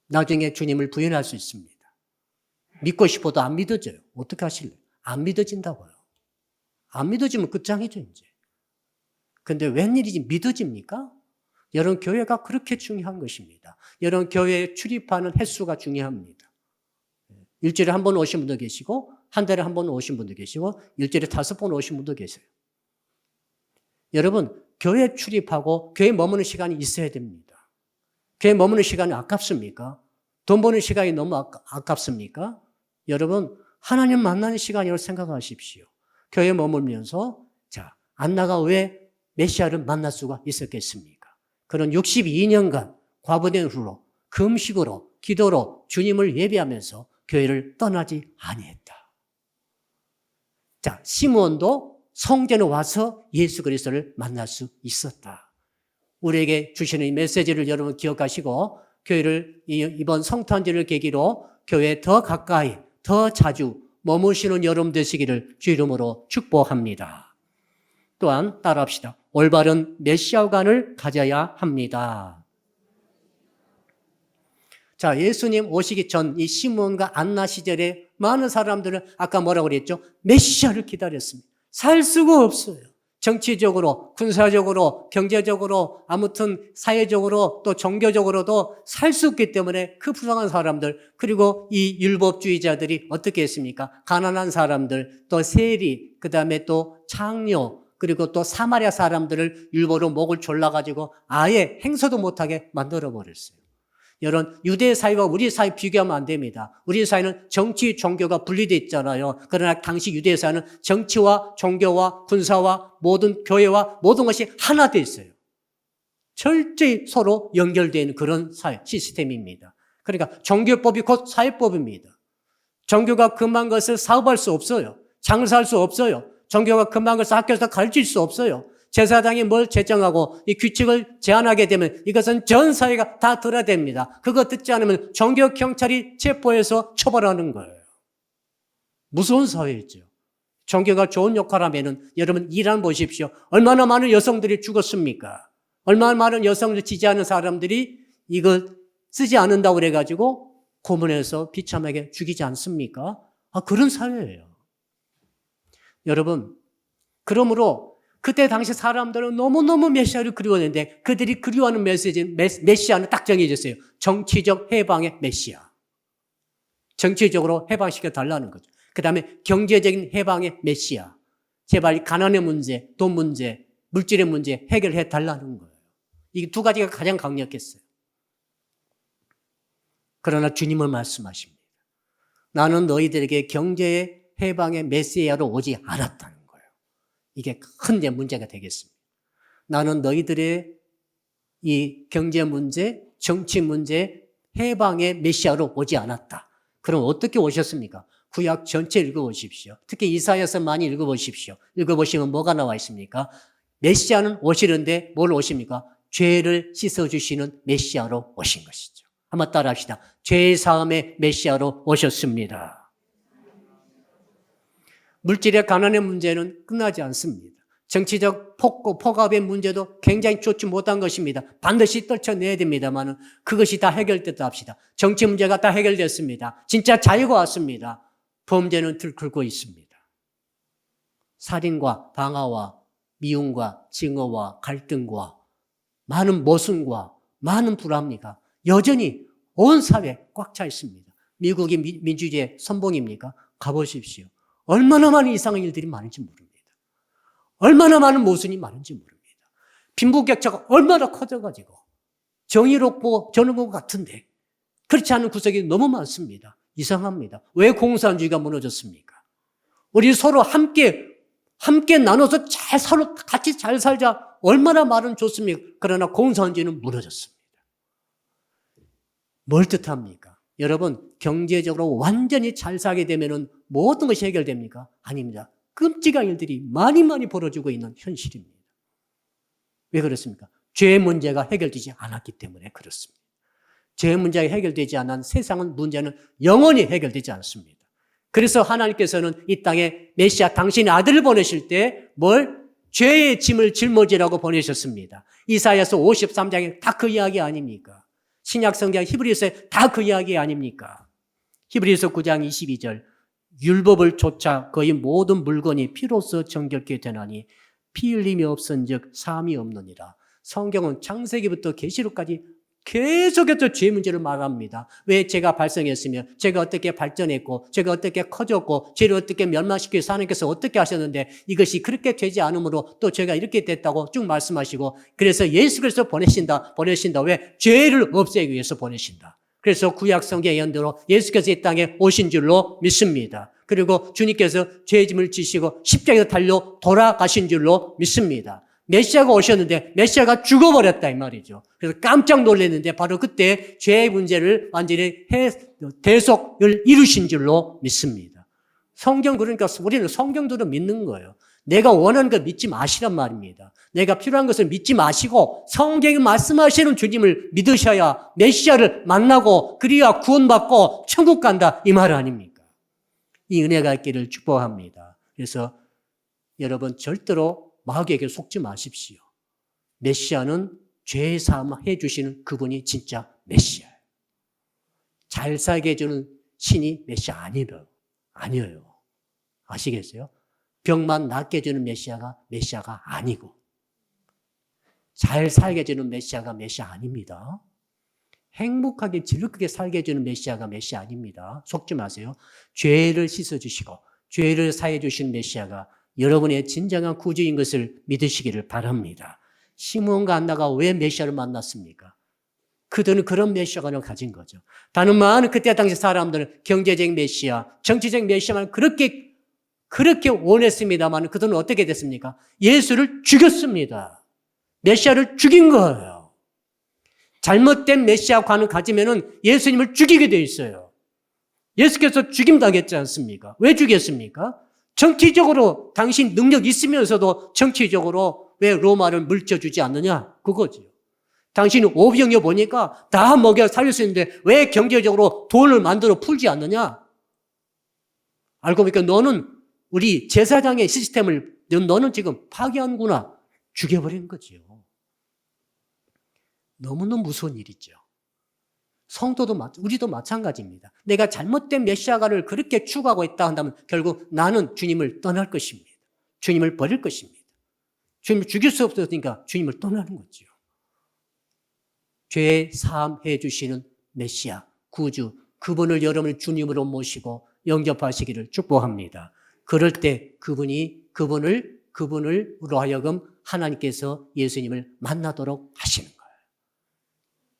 나중에 주님을 부인할 수 있습니다. 믿고 싶어도 안 믿어져요. 어떻게 하실래요? 안 믿어진다고요. 안 믿어지면 끝장이죠, 이제. 근데 웬일이지 믿어집니까? 여러분, 교회가 그렇게 중요한 것입니다. 여러분, 교회에 출입하는 횟수가 중요합니다. 일주일에 한 번 오신 분도 계시고, 한 달에 한 번 오신 분도 계시고, 일주일에 5번 오신 분도 계세요. 여러분, 교회 출입하고 교회 머무는 시간이 있어야 됩니다. 교회 머무는 시간이 아깝습니까? 돈 버는 시간이 너무 아깝습니까? 여러분, 하나님 만나는 시간이라고 생각하십시오. 교회 머물면서, 안나가 왜 메시아를 만날 수가 있었겠습니까? 그런 62년간 과부된 후로 금식으로 기도로 주님을 예배하면서 교회를 떠나지 아니했다. 시므온도 성전에 와서 예수 그리스도를 만날 수 있었다. 우리에게 주시는 이 메시지를 여러분 기억하시고 교회를 이번 성탄절을 계기로 교회에 더 가까이 더 자주 머무시는 여러분 되시기를 주 이름으로 축복합니다. 또한 따라합시다. 올바른 메시아관을 가져야 합니다. 예수님 오시기 전 이 시므온과 안나 시절에 많은 사람들은 아까 뭐라고 그랬죠? 메시아를 기다렸습니다. 살 수가 없어요. 정치적으로, 군사적으로, 경제적으로, 아무튼 사회적으로 또 종교적으로도 살 수 없기 때문에 그 불쌍한 사람들, 그리고 이 율법주의자들이 어떻게 했습니까? 가난한 사람들, 또 세리, 그 다음에 또 창녀, 그리고 또 사마리아 사람들을 율법으로 목을 졸라가지고 아예 행서도 못하게 만들어버렸어요. 여러분, 유대 사회와 우리 사회 비교하면 안 됩니다. 우리 사회는 정치, 종교가 분리되어 있잖아요. 그러나 당시 유대 사회는 정치와 종교와 군사와 모든 교회와 모든 것이 하나 되어 있어요. 철저히 서로 연결되어 있는 그런 사회 시스템입니다. 그러니까 종교법이 곧 사회법입니다. 종교가 금한 것을 사업할 수 없어요. 장사할 수 없어요. 종교가 금한 것을 학교에서 가르칠 수 없어요. 제사장이 뭘 제정하고 이 규칙을 제안하게 되면 이것은 전 사회가 다 들어야 됩니다. 그거 듣지 않으면 종교 경찰이 체포해서 처벌하는 거예요. 무서운 사회였죠. 종교가 좋은 역할을 하면은 여러분 이란 보십시오. 얼마나 많은 여성들이 죽었습니까? 얼마나 많은 여성을 지지하는 사람들이 이걸 쓰지 않는다고 그래가지고 고문해서 비참하게 죽이지 않습니까? 그런 사회예요. 여러분, 그러므로 그때 당시 사람들은 너무너무 메시아를 그리워했는데 그들이 그리워하는 메시아는 딱 정해졌어요. 정치적 해방의 메시아. 정치적으로 해방시켜 달라는 거죠. 그 다음에 경제적인 해방의 메시아. 제발 가난의 문제, 돈 문제, 물질의 문제 해결해 달라는 거예요. 이 두 가지가 가장 강력했어요. 그러나 주님은 말씀하십니다. 나는 너희들에게 경제의 해방의 메시아로 오지 않았다는 거예요. 이게 큰 문제가 되겠습니다. 나는 너희들의 이 경제 문제, 정치 문제, 해방의 메시아로 오지 않았다. 그럼 어떻게 오셨습니까? 구약 전체 읽어보십시오. 특히 이사야서 많이 읽어보십시오. 읽어보시면 뭐가 나와 있습니까? 메시아는 오시는데 뭘 오십니까? 죄를 씻어주시는 메시아로 오신 것이죠. 한번 따라합시다. 죄사함의 메시아로 오셨습니다. 물질의 가난의 문제는 끝나지 않습니다. 정치적 폭압의 문제도 굉장히 좋지 못한 것입니다. 반드시 떨쳐내야 됩니다만 그것이 다 해결됐다 합시다. 정치 문제가 다 해결됐습니다. 진짜 자유가 왔습니다. 범죄는 들끓고 있습니다. 살인과 방화와 미움과 증오와 갈등과 많은 모순과 많은 불합리가 여전히 온 사회에 꽉 차 있습니다. 미국이 민주주의의 선봉입니까? 가보십시오. 얼마나 많은 이상한 일들이 많은지 모릅니다. 얼마나 많은 모순이 많은지 모릅니다. 빈부격차가 얼마나 커져가지고 정의롭고 저는 것 같은데 그렇지 않은 구석이 너무 많습니다. 이상합니다. 왜 공산주의가 무너졌습니까? 우리 서로 함께 나눠서 서로 같이 잘 살자 얼마나 말은 좋습니까? 그러나 공산주의는 무너졌습니다. 뭘 뜻합니까? 여러분, 경제적으로 완전히 잘 살게 되면 모든 것이 해결됩니까? 아닙니다. 끔찍한 일들이 많이 벌어지고 있는 현실입니다. 왜 그렇습니까? 죄 문제가 해결되지 않았기 때문에 그렇습니다. 죄 문제가 해결되지 않은 세상은 문제는 영원히 해결되지 않습니다. 그래서 하나님께서는 이 땅에 메시아 당신의 아들을 보내실 때 죄의 짐을 짊어지라고 보내셨습니다. 이사야서 53장에 다 그 이야기 아닙니까? 신약 성경 히브리서에 다 그 이야기 아닙니까? 히브리서 9장 22절 율법을 쫓아 거의 모든 물건이 피로써 정결케 되나니 피 흘림이 없은즉 사함이 없느니라. 성경은 창세기부터 계시록까지 계속해서 죄 문제를 말합니다. 왜 죄가 발생했으며 죄가 어떻게 발전했고 죄가 어떻게 커졌고 죄를 어떻게 멸망시키고 하나님께서 어떻게 하셨는데 이것이 그렇게 되지 않으므로 또 죄가 이렇게 됐다고 쭉 말씀하시고 그래서 예수 그리스도 보내신다. 왜? 죄를 없애기 위해서 보내신다. 그래서 구약 성경의 연대로 예수께서 이 땅에 오신 줄로 믿습니다. 그리고 주님께서 죄의 짐을 지시고 십자가에 달려 돌아가신 줄로 믿습니다. 메시아가 오셨는데 메시아가 죽어버렸다 이 말이죠. 그래서 깜짝 놀랐는데 바로 그때 죄의 문제를 완전히 대속을 이루신 줄로 믿습니다. 성경 그러니까 우리는 성경대로 믿는 거예요. 내가 원하는 걸 믿지 마시란 말입니다. 내가 필요한 것을 믿지 마시고 성경이 말씀하시는 주님을 믿으셔야 메시아를 만나고 그리야 구원받고 천국 간다 이 말 아닙니까? 이 은혜가 있기를 축복합니다. 그래서 여러분 절대로 마귀에게 속지 마십시오. 메시아는 죄 사함해 주시는 그분이 진짜 메시아예요. 잘 살게 해주는 신이 메시아 아니에요. 아시겠어요? 병만 낫게 해주는 메시아가 아니고 잘 살게 해주는 메시아가 메시아 아닙니다. 행복하게 즐겁게 살게 해주는 메시아가 메시아 아닙니다. 속지 마세요. 죄를 씻어주시고 죄를 사해 주신 메시아가 여러분의 진정한 구주인 것을 믿으시기를 바랍니다. 시므온과 안나가 왜 메시아를 만났습니까? 그들은 그런 메시아관을 가진 거죠. 다른 많은 그때 당시 사람들은 경제적 메시아, 정치적 메시아만 그렇게 원했습니다만 그들은 어떻게 됐습니까? 예수를 죽였습니다. 메시아를 죽인 거예요. 잘못된 메시아관을 가지면은 예수님을 죽이게 돼 있어요. 예수께서 죽임당했지 않습니까? 왜 죽였습니까? 정치적으로 당신 능력 있으면서도 정치적으로 왜 로마를 물려주지 않느냐? 그거지요. 당신이 오병이어 보니까 다 먹여 살릴 수 있는데 왜 경제적으로 돈을 만들어 풀지 않느냐? 알고 보니까 너는 우리 제사장의 시스템을 너는 지금 파괴하는구나. 죽여버린 거지요. 너무너무 무서운 일이죠. 우리도 마찬가지입니다. 내가 잘못된 메시아가를 그렇게 추구하고 있다 한다면 결국 나는 주님을 떠날 것입니다. 주님을 버릴 것입니다. 주님을 죽일 수 없으니까 주님을 떠나는 거죠. 죄 사함해 주시는 메시아, 구주, 그분을 여러분의 주님으로 모시고 영접하시기를 축복합니다. 그럴 때 그분으로 하여금 하나님께서 예수님을 만나도록 하시는 거예요.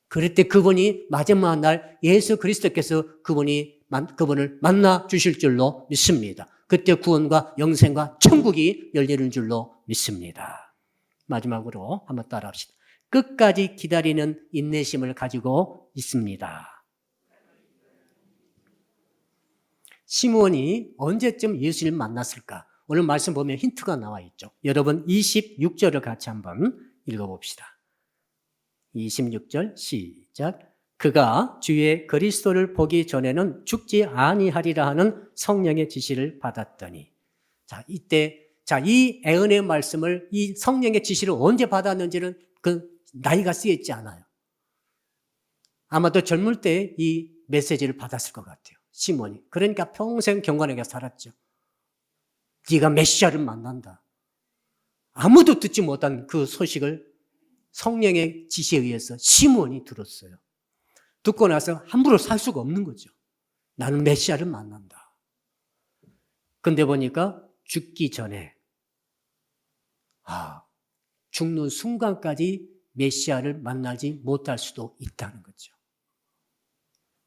그럴 때 그분이 마지막 날 예수 그리스도께서 그분을 만나 주실 줄로 믿습니다. 그때 구원과 영생과 천국이 열리는 줄로 믿습니다. 마지막으로 한번 따라합시다. 끝까지 기다리는 인내심을 가지고 있습니다. 시므온이 언제쯤 예수님을 만났을까? 오늘 말씀 보면 힌트가 나와 있죠. 여러분 26절을 같이 한번 읽어봅시다. 26절 시작. 그가 주의 그리스도를 보기 전에는 죽지 아니하리라 하는 성령의 지시를 받았더니. 자, 이때, 자, 이 애언의 말씀을, 이 성령의 지시를 언제 받았는지는 그 나이가 쓰여있지 않아요. 아마도 젊을 때 이 메시지를 받았을 것 같아요. 시몬이. 그러니까 평생 경건하게 살았죠. 네가 메시아를 만난다. 아무도 듣지 못한 그 소식을 성령의 지시에 의해서 시몬이 들었어요. 듣고 나서 함부로 살 수가 없는 거죠. 나는 메시아를 만난다. 근데 보니까 죽기 전에 죽는 순간까지 메시아를 만나지 못할 수도 있다는 거죠.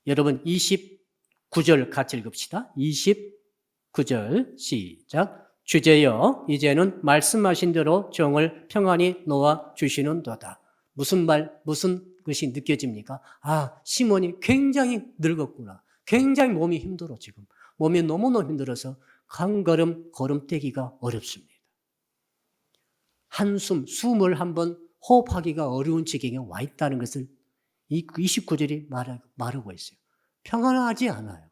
여러분 29절 같이 읽읍시다. 29절 시작. 주제여 이제는 말씀하신 대로 종을 평안히 놓아 주시는도다. 무슨 것이 느껴집니까? 시몬이 굉장히 늙었구나. 굉장히 몸이 힘들어 지금. 몸이 너무너무 힘들어서 한 걸음 걸음떼기가 어렵습니다. 한숨, 숨을 한번 호흡하기가 어려운 지경에 와 있다는 것을 이 29절이 말하고 있어요. 평안하지 않아요.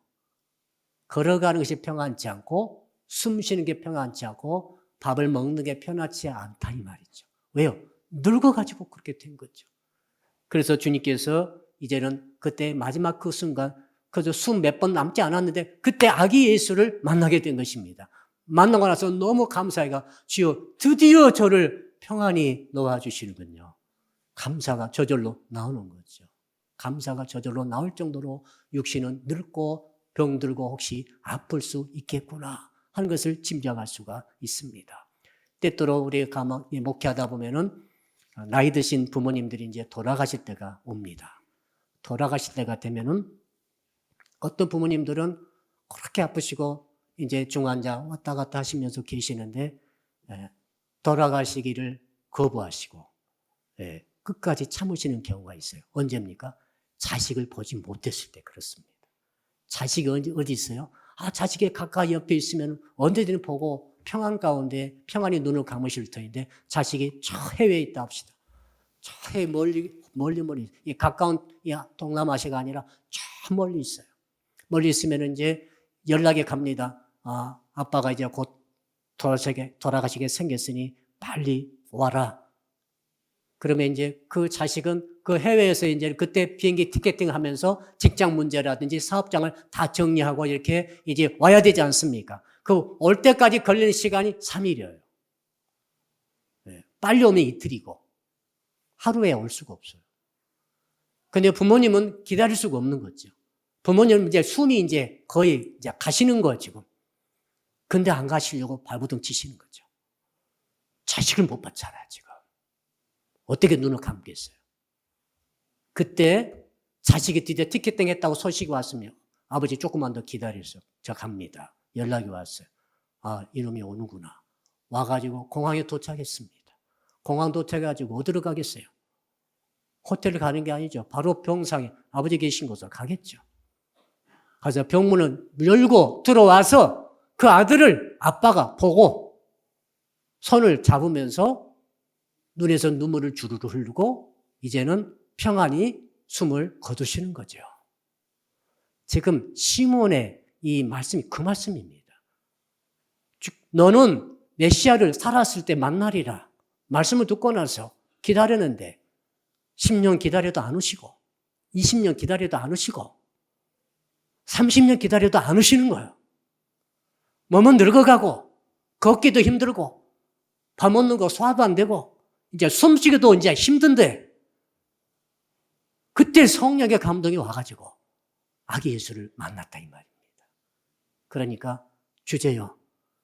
걸어가는 것이 평안치 않고 숨 쉬는 게 평안치 않고 밥을 먹는 게 편하지 않다 이 말이죠. 왜요? 늙어가지고 그렇게 된 거죠. 그래서 주님께서 이제는 그때 마지막 그 순간 그저 숨 몇 번 남지 않았는데 그때 아기 예수를 만나게 된 것입니다. 만나고 나서 너무 감사해가 주여 드디어 저를 평안히 놓아주시는군요. 감사가 저절로 나오는 거죠. 감사가 저절로 나올 정도로 육신은 늙고 병들고 혹시 아플 수 있겠구나 하는 것을 짐작할 수가 있습니다. 때때로 우리가 목회하다 보면은 나이 드신 부모님들이 이제 돌아가실 때가 옵니다. 돌아가실 때가 되면은 어떤 부모님들은 그렇게 아프시고 이제 중환자 왔다 갔다 하시면서 계시는데 돌아가시기를 거부하시고 끝까지 참으시는 경우가 있어요. 언제입니까? 자식을 보지 못했을 때 그렇습니다. 자식이 어디 있어요? 자식이 가까이 옆에 있으면 언제든 보고 평안 가운데 평안히 눈을 감으실 터인데 자식이 저 해외에 있다 합시다. 저 해외 멀리 이 가까운 동남아시아가 아니라 저 멀리 있어요. 멀리 있으면 이제 연락이 갑니다. 아빠가 이제 곧 돌아가시게 생겼으니 빨리 와라. 그러면 이제 그 자식은 그 해외에서 이제 그때 비행기 티켓팅 하면서 직장 문제라든지 사업장을 다 정리하고 이렇게 이제 와야 되지 않습니까? 그 올 때까지 걸리는 시간이 3일이에요. 빨리 오면 이틀이고 하루에 올 수가 없어요. 근데 부모님은 기다릴 수가 없는 거죠. 부모님은 이제 숨이 이제 거의 이제 가시는 거예요, 지금. 근데 안 가시려고 발버둥 치시는 거죠. 자식을 못 봤잖아요, 지금. 어떻게 눈을 감겠어요? 그때 자식이 드디어 티켓팅 했다고 소식이 왔으면 아버지 조금만 더 기다리세요. 저 갑니다. 연락이 왔어요. 이놈이 오는구나. 와가지고 공항에 도착했습니다. 공항 도착해가지고 어디로 가겠어요? 호텔을 가는 게 아니죠. 바로 병상에 아버지 계신 곳으로 가겠죠. 가서 병문을 열고 들어와서 그 아들을 아빠가 보고 손을 잡으면서 눈에서 눈물을 주르르 흘리고 이제는 평안히 숨을 거두시는 거죠. 지금 시몬의 이 말씀이 그 말씀입니다. 너는 메시아를 살았을 때 만나리라. 말씀을 듣고 나서 기다렸는데 10년 기다려도 안 오시고 20년 기다려도 안 오시고 30년 기다려도 안 오시는 거예요. 몸은 늙어가고 걷기도 힘들고 밥 먹는 거 소화도 안 되고 이제 숨쉬기도 이제 힘든데 그때 성령의 감동이 와가지고 아기 예수를 만났다 이 말입니다. 그러니까 주제요.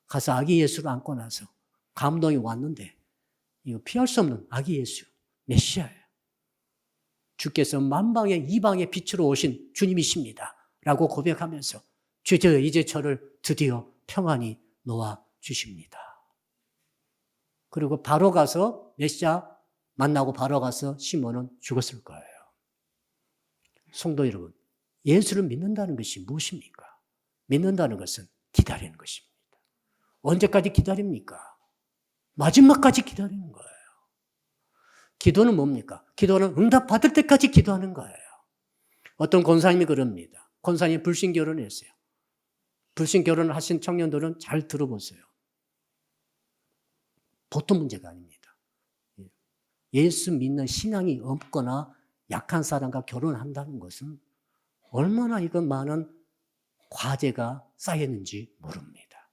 가서 아기 예수를 안고 나서 감동이 왔는데 이거 피할 수 없는 아기 예수 메시아예요. 주께서 만방의 이방의 빛으로 오신 주님이십니다. 라고 고백하면서 주제요 이제 저를 드디어 평안히 놓아 주십니다. 그리고 바로 가서 메시아 만나고 바로 가서 시몬은 죽었을 거예요. 성도 여러분, 예수를 믿는다는 것이 무엇입니까? 믿는다는 것은 기다리는 것입니다. 언제까지 기다립니까? 마지막까지 기다리는 거예요. 기도는 뭡니까? 기도는 응답받을 때까지 기도하는 거예요. 어떤 권사님이 그럽니다. 권사님이 불신 결혼을 했어요. 불신 결혼을 하신 청년들은 잘 들어보세요. 보통 문제가 아닙니다. 예수 믿는 신앙이 없거나 약한 사람과 결혼한다는 것은 얼마나 이건 많은 과제가 쌓였는지 모릅니다.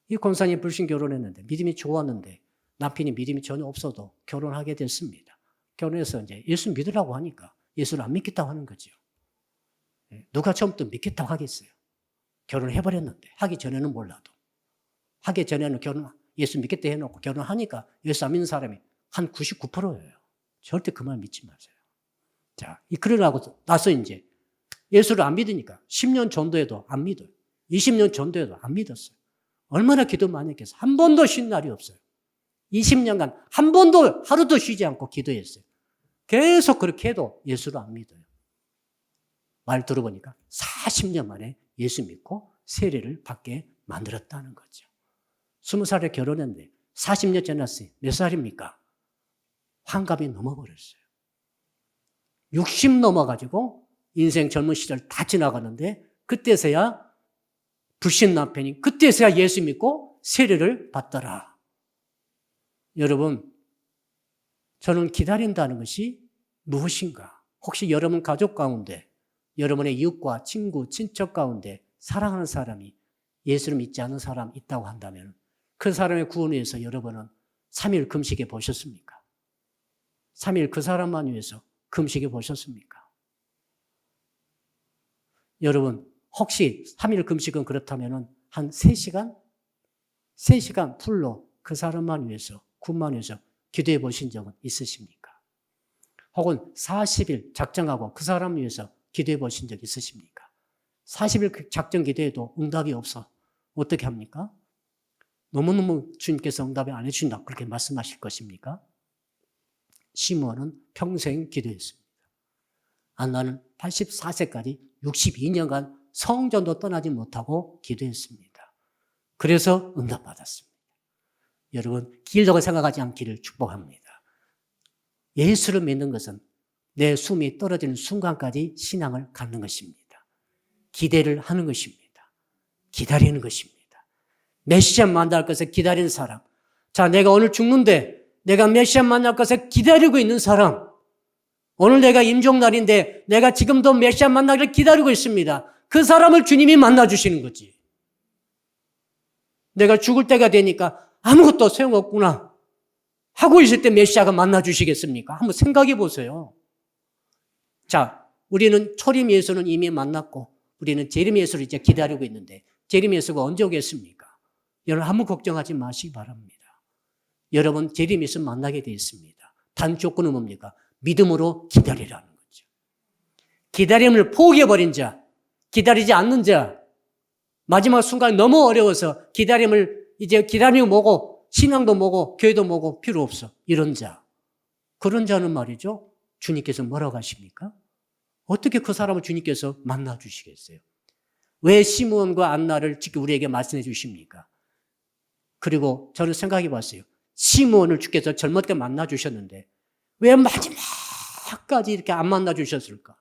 이 권사님이 불신 결혼했는데 믿음이 좋았는데 남편이 믿음이 전혀 없어도 결혼하게 됐습니다. 결혼해서 이제 예수 믿으라고 하니까 예수를 안 믿겠다고 하는 거죠. 누가 처음부터 믿겠다고 하겠어요? 결혼해버렸는데, 하기 전에는 몰라도. 하기 전에는 예수 믿겠다 해놓고 결혼하니까 예수 안 믿는 사람이 한 99%예요. 절대 그 말 믿지 마세요. 자, 그러라고 나서 이제 예수를 안 믿으니까 10년 전도해도 안 믿어요. 20년 전도해도 안 믿었어요. 얼마나 기도 많이 했겠어요. 한 번도 쉰 날이 없어요. 20년간 한 번도 하루도 쉬지 않고 기도했어요. 계속 그렇게 해도 예수를 안 믿어요. 말 들어보니까 40년 만에 예수 믿고 세례를 받게 만들었다는 거죠. 20살에 결혼했는데 40년 지났어요. 몇 살입니까? 환갑이 넘어버렸어요. 60 넘어가지고 인생 젊은 시절 다 지나가는데 그때서야 불신 남편이 그때서야 예수 믿고 세례를 받더라. 여러분, 저는 기다린다는 것이 무엇인가? 혹시 여러분 가족 가운데 여러분의 이웃과 친구, 친척 가운데 사랑하는 사람이 예수를 믿지 않는 사람 있다고 한다면 그 사람의 구원을 위해서 여러분은 3일 금식해 보셨습니까? 3일 그 사람만 위해서 금식해 보셨습니까? 여러분, 혹시 3일 금식은 그렇다면 한 3시간? 3시간 풀로 그 사람만 위해서, 군만 위해서 기도해 보신 적은 있으십니까? 혹은 40일 작정하고 그 사람 위해서 기도해 보신 적 있으십니까? 40일 작정 기도해도 응답이 없어. 어떻게 합니까? 너무너무 주님께서 응답이 안 해준다. 그렇게 말씀하실 것입니까? 시므온은 평생 기도했습니다. 안나는 84세까지 62년간 성전도 떠나지 못하고 기도했습니다. 그래서 응답받았습니다. 여러분, 길다고 생각하지 않기를 축복합니다. 예수를 믿는 것은 내 숨이 떨어지는 순간까지 신앙을 갖는 것입니다. 기대를 하는 것입니다. 기다리는 것입니다. 메시아 만날 것을 기다리는 사람. 자, 내가 오늘 죽는데 내가 메시아 만날 것을 기다리고 있는 사람. 오늘 내가 임종날인데 내가 지금도 메시아 만나기를 기다리고 있습니다. 그 사람을 주님이 만나주시는 거지. 내가 죽을 때가 되니까 아무것도 소용없구나 하고 있을 때 메시아가 만나주시겠습니까? 한번 생각해 보세요. 자, 우리는 초림 예수는 이미 만났고 우리는 재림 예수를 이제 기다리고 있는데 재림 예수가 언제 오겠습니까? 여러분 아무 걱정하지 마시기 바랍니다. 여러분 재림 예수 만나게 되어 있습니다. 단 조건은 뭡니까? 믿음으로 기다리라는 거죠. 기다림을 포기해버린 자, 기다리지 않는 자, 마지막 순간 너무 어려워서 기다림을 이제 기다리고 뭐고 신앙도 뭐고 교회도 뭐고 필요 없어. 이런 자. 그런 자는 말이죠. 주님께서 뭐라고 하십니까? 어떻게 그 사람을 주님께서 만나 주시겠어요? 왜 시므온과 안나를 지금 우리에게 말씀해 주십니까? 그리고 저는 생각해 봤어요. 시므온을 주께서 젊을 때 만나 주셨는데 왜 마지막까지 이렇게 안 만나 주셨을까?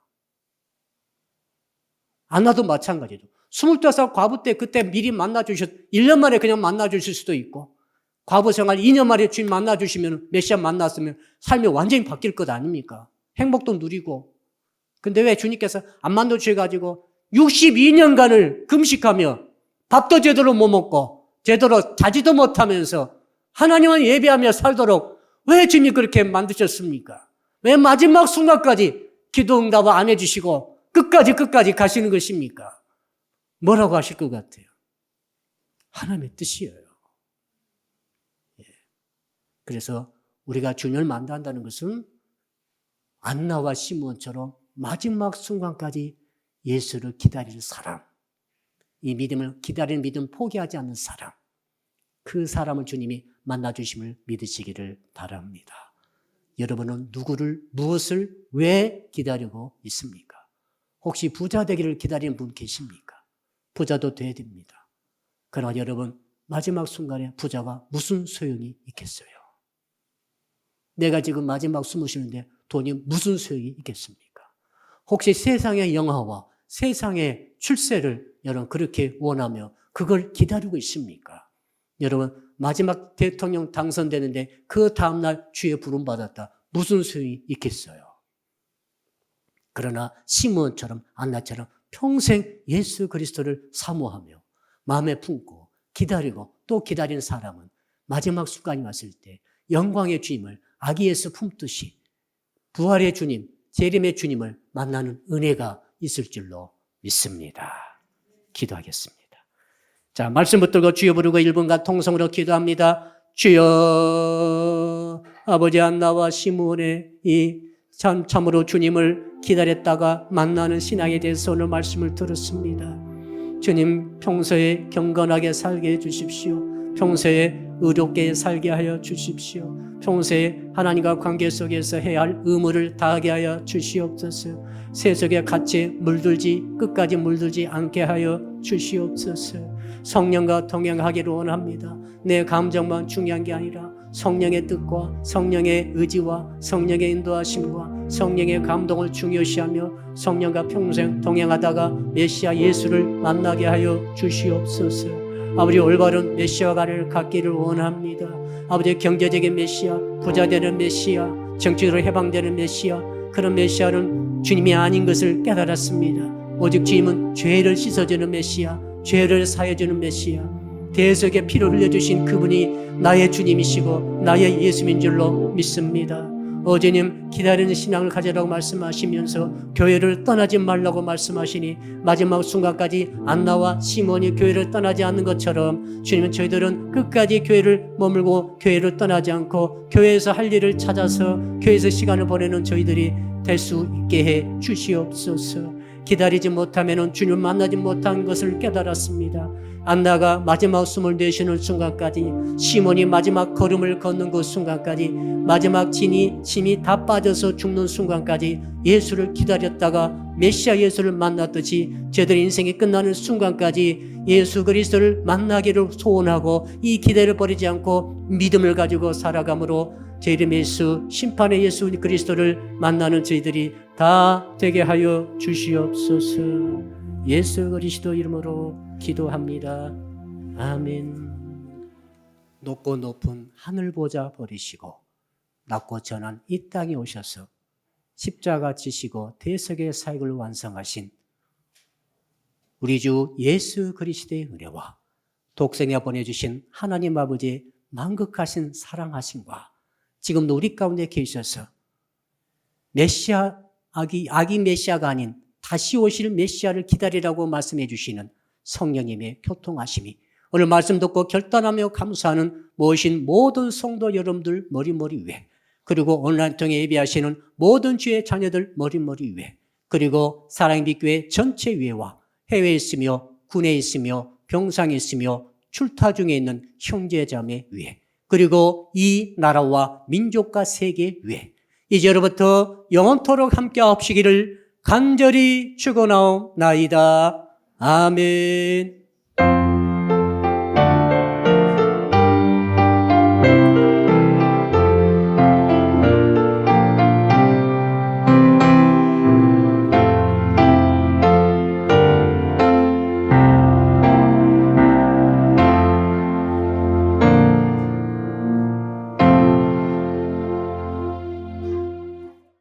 안나도 마찬가지죠. 22살 과부 때 그때 미리 만나 1년 만에 그냥 만나 주실 수도 있고 과부 생활 2년 만에 주님 만나 주시면 메시아 만났으면 삶이 완전히 바뀔 것 아닙니까? 행복도 누리고. 근데 왜 주님께서 안 만나 주셔가지고 62년간을 금식하며 밥도 제대로 못 먹고 제대로 자지도 못하면서 하나님을 예배하며 살도록 왜 주님이 그렇게 만드셨습니까? 왜 마지막 순간까지 기도 응답을 안 해주시고 끝까지 가시는 것입니까? 뭐라고 하실 것 같아요? 하나님의 뜻이에요. 예. 그래서 우리가 주님을 만난다는 것은 안나와 시므온처럼 마지막 순간까지 예수를 기다리는 사람, 이 믿음을 기다리는 믿음 포기하지 않는 사람, 그 사람을 주님이 만나주심을 믿으시기를 바랍니다. 여러분은 무엇을 왜 기다리고 있습니까? 혹시 부자 되기를 기다리는 분 계십니까? 부자도 돼야 됩니다. 그러나 여러분 마지막 순간에 부자가 무슨 소용이 있겠어요? 내가 지금 마지막 숨을 쉬는데 돈이 무슨 소용이 있겠습니까? 혹시 세상의 영화와 세상의 출세를 여러분 그렇게 원하며 그걸 기다리고 있습니까? 여러분 마지막 대통령 당선되는데 그 다음날 주의 부름받았다. 무슨 소용이 있겠어요? 그러나 시므온처럼 안나처럼 평생 예수 그리스도를 사모하며 마음에 품고 기다리고 또 기다리는 사람은 마지막 순간이 왔을 때 영광의 주님을 아기 예수 품듯이 부활의 주님, 재림의 주님을 만나는 은혜가 있을 줄로 믿습니다. 기도하겠습니다. 자, 말씀 붙들고 주여 부르고 1분간 통성으로 기도합니다. 주여, 아버지 안나와 시므온의 이 참으로 주님을 기다렸다가 만나는 신앙에 대해서 오늘 말씀을 들었습니다. 주님, 평소에 경건하게 살게 해주십시오. 평소에 의롭게 살게 하여 주십시오. 평소에 하나님과 관계 속에서 해야 할 의무를 다하게 하여 주시옵소서. 세속의 가치에 끝까지 물들지 않게 하여 주시옵소서. 성령과 동행하기를 원합니다. 내 감정만 중요한 게 아니라 성령의 뜻과 성령의 의지와 성령의 인도하심과 성령의 감동을 중요시하며 성령과 평생 동행하다가 메시아 예수를 만나게 하여 주시옵소서. 아버지 올바른 메시아가를 갖기를 원합니다. 아버지 경제적인 메시아, 부자되는 메시아, 정치적으로 해방되는 메시아, 그런 메시아는 주님이 아닌 것을 깨달았습니다. 오직 주님은 죄를 씻어주는 메시아, 죄를 사해주는 메시아, 대속의 피를 흘려주신 그분이 나의 주님이시고 나의 예수인 줄로 믿습니다. 어제님 기다리는 신앙을 가지라고 말씀하시면서 교회를 떠나지 말라고 말씀하시니 마지막 순간까지 안나와 시몬이 교회를 떠나지 않는 것처럼 주님은 저희들은 끝까지 교회를 머물고 교회를 떠나지 않고 교회에서 할 일을 찾아서 교회에서 시간을 보내는 저희들이 될 수 있게 해 주시옵소서. 기다리지 못하면 주님을 만나지 못한 것을 깨달았습니다. 안나가 마지막 숨을 내쉬는 순간까지, 시몬이 마지막 걸음을 걷는 그 순간까지, 마지막 짐이 다 빠져서 죽는 순간까지 예수를 기다렸다가 메시아 예수를 만났듯이 저희들의 인생이 끝나는 순간까지 예수 그리스도를 만나기를 소원하고 이 기대를 버리지 않고 믿음을 가지고 살아감으로 제1의 예수, 심판의 예수 그리스도를 만나는 저희들이 다 되게 하여 주시옵소서. 예수 그리스도 이름으로 기도합니다. 아멘. 높고 높은 하늘 보좌 버리시고 낮고 전한 이 땅에 오셔서 십자가 지시고 대속의 사역을 완성하신 우리 주 예수 그리스도의 은혜와 독생에 보내주신 하나님 아버지의 만극하신 사랑하심과 지금도 우리 가운데 계셔서 메시아, 아기 메시아가 아닌 다시 오실 메시아를 기다리라고 말씀해 주시는 성령님의 교통하심이 오늘 말씀 듣고 결단하며 감사하는 모신 모든 성도 여러분들 머리머리 위에, 그리고 온라인 통해 예배하시는 모든 주의 자녀들 머리머리 위에, 그리고 사랑의 빛교회 전체 위에와 해외에 있으며 군에 있으며 병상에 있으며 출타 중에 있는 형제자매 위에, 그리고 이 나라와 민족과 세계 위에 이제로부터 영원토록 함께 하시기를 간절히 축원하옵나이다. 아멘.